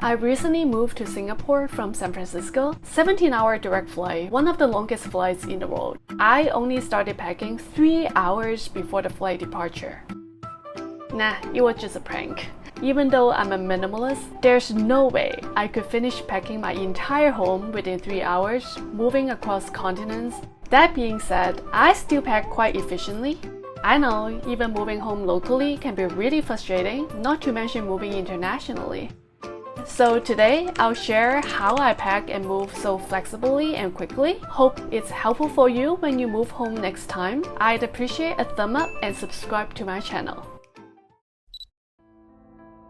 I recently moved to Singapore from San Francisco, 17-hour direct flight, one of the longest flights in the world. I only started packing 3 hours before the flight departure. Nah, it was just a prank. Even though I'm a minimalist, there's no way I could finish packing my entire home within 3 hours, moving across continents. That being said, I still pack quite efficiently. I know, even moving home locally can be really frustrating, not to mention moving internationally. So today, I'll share how I pack and move so flexibly and quickly. Hope it's helpful for you when you move home next time. I'd appreciate a thumb up and subscribe to my channel.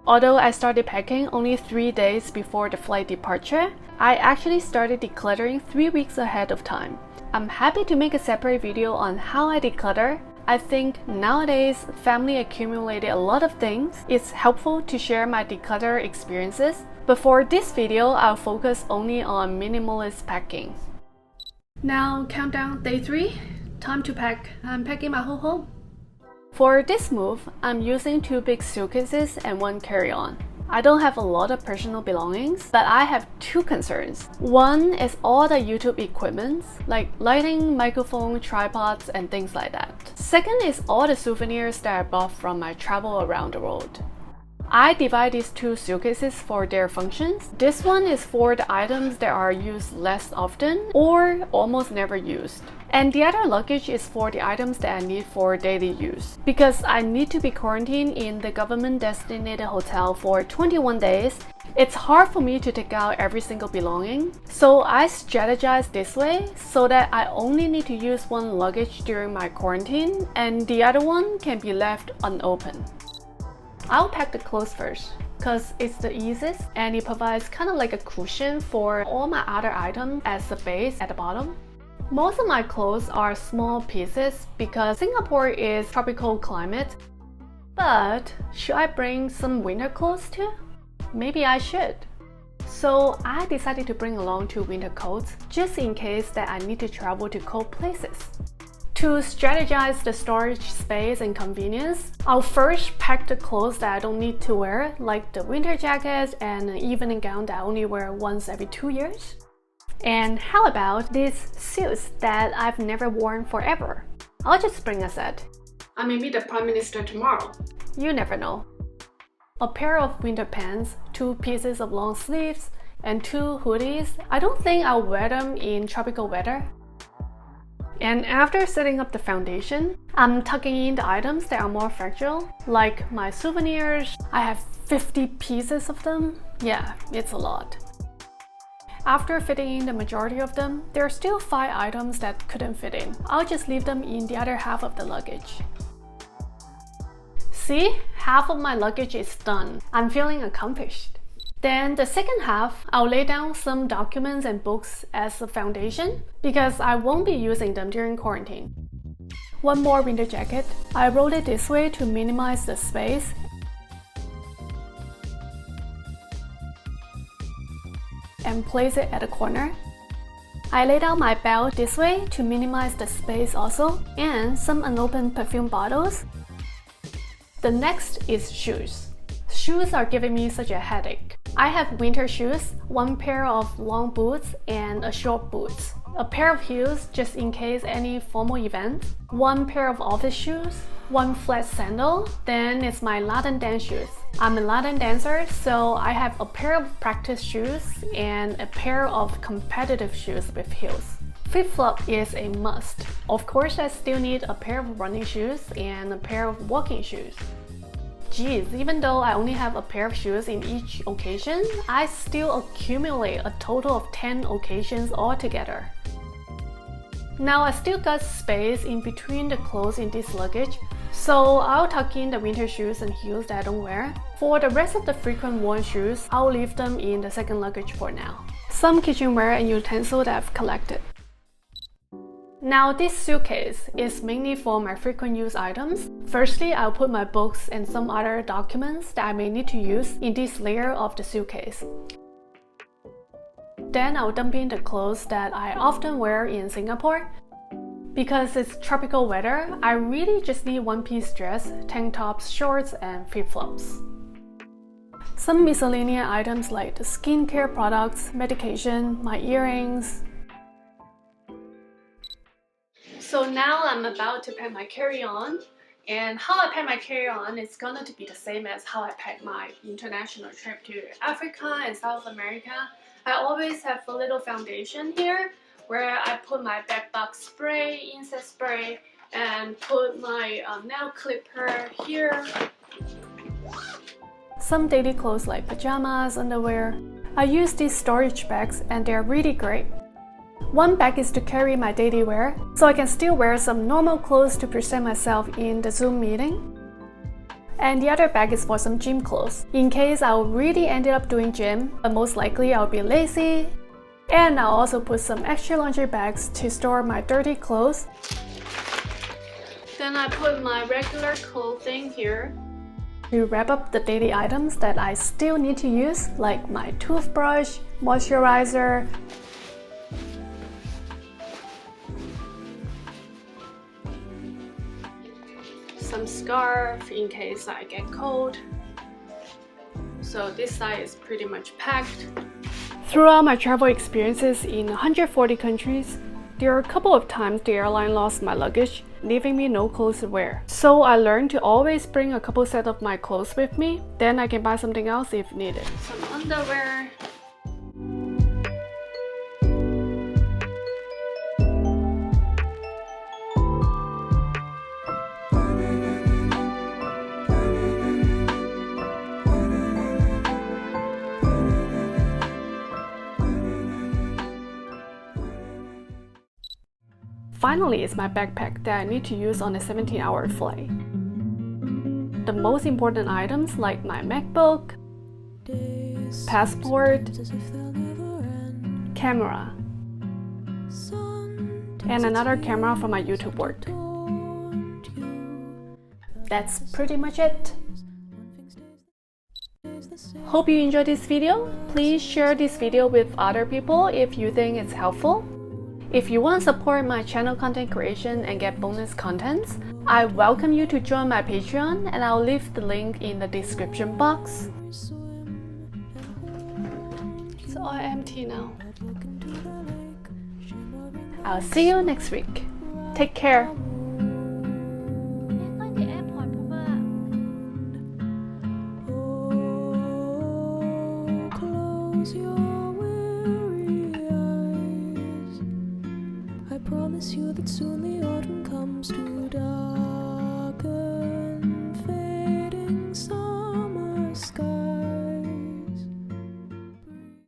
Although I started packing only 3 days before the flight departure, I actually started decluttering 3 weeks ahead of time. I'm happy to make a separate video on how I declutter. I think nowadays, family accumulated a lot of things. It's helpful to share my declutter experiences. But for this video, I'll focus only on minimalist packing. Now, countdown day 3. Time to pack. I'm packing my whole home. For this move, I'm using 2 big suitcases and 1 carry-on. I don't have a lot of personal belongings, but I have 2 concerns. One is all the YouTube equipment, like lighting, microphone, tripods, and things like that. Second is all the souvenirs that I bought from my travel around the world. I divide these 2 suitcases for their functions. This one is for the items that are used less often or almost never used. And the other luggage is for the items that I need for daily use. Because I need to be quarantined in the government-designated hotel for 21 days, it's hard for me to take out every single belonging. So I strategize this way so that I only need to use 1 luggage during my quarantine and the other one can be left unopened. I'll pack the clothes first because it's the easiest and it provides kind of like a cushion for all my other items as a base at the bottom. Most of my clothes are small pieces because Singapore is tropical climate. But should I bring some winter clothes too? Maybe I should. So I decided to bring along 2 winter coats just in case that I need to travel to cold places. To strategize the storage space and convenience, I'll first pack the clothes that I don't need to wear, like the winter jackets and an evening gown that I only wear once every 2 years. And how about these suits that I've never worn forever? I'll just bring a set. I may meet the Prime Minister tomorrow. You never know. A pair of winter pants, 2 pieces of long sleeves, and 2 hoodies. I don't think I'll wear them in tropical weather. And after setting up the foundation, I'm tucking in the items that are more fragile, like my souvenirs. I have 50 pieces of them. Yeah, it's a lot. After fitting in the majority of them, there are still 5 items that couldn't fit in. I'll just leave them in the other half of the luggage. See? Half of my luggage is done. I'm feeling accomplished. Then the second half, I'll lay down some documents and books as a foundation because I won't be using them during quarantine. 1 more winter jacket. I rolled it this way to minimize the space. And place it at the corner. I laid out my belt this way to minimize the space also, and some unopened perfume bottles. The next is shoes. Shoes are giving me such a headache. I have winter shoes, 1 pair of long boots and a short boots, a pair of heels just in case any formal event, 1 pair of office shoes, 1 flat sandal, then it's my Latin dance shoes. I'm a Latin dancer, so I have a pair of practice shoes and a pair of competitive shoes with heels. Flip-flop is a must. Of course, I still need a pair of running shoes and a pair of walking shoes. Geez, even though I only have a pair of shoes in each occasion, I still accumulate a total of 10 occasions altogether. Now I still got space in between the clothes in this luggage, so I'll tuck in the winter shoes and heels that I don't wear. For the rest of the frequent worn shoes, I'll leave them in the second luggage for now. Some kitchenware and utensils that I've collected. Now this suitcase is mainly for my frequent use items. Firstly, I'll put my books and some other documents that I may need to use in this layer of the suitcase. Then I'll dump in the clothes that I often wear in Singapore. Because it's tropical weather, I really just need one-piece dress, tank tops, shorts, and flip-flops. Some miscellaneous items like the skincare products, medication, my earrings. So now I'm about to pack my carry-on, and how I pack my carry-on is gonna to be the same as how I pack my international trip to Africa and South America. I always have a little foundation here where I put my bed bug spray, insect spray, and put my nail clipper here. Some daily clothes like pajamas, underwear. I use these storage bags and they're really great. One bag is to carry my daily wear, so I can still wear some normal clothes to present myself in the Zoom meeting. And the other bag is for some gym clothes, in case I'll really end up doing gym, but most likely I'll be lazy. And I'll also put some extra laundry bags to store my dirty clothes. Then I put my regular clothing here to wrap up the daily items that I still need to use, like my toothbrush, moisturizer, some scarf in case I get cold. So this side is pretty much packed. Throughout my travel experiences in 140 countries, there are a couple of times the airline lost my luggage, leaving me no clothes to wear. So I learned to always bring a couple sets of my clothes with me, then I can buy something else if needed. Some underwear. Finally is my backpack that I need to use on a 17-hour flight. The most important items like my MacBook, passport, camera, and another camera for my YouTube work. That's pretty much it. Hope you enjoyed this video. Please share this video with other people if you think it's helpful. If you want to support my channel content creation and get bonus contents, I welcome you to join my Patreon, and I'll leave the link in the description box. It's all empty now. I'll see you next week. Take care.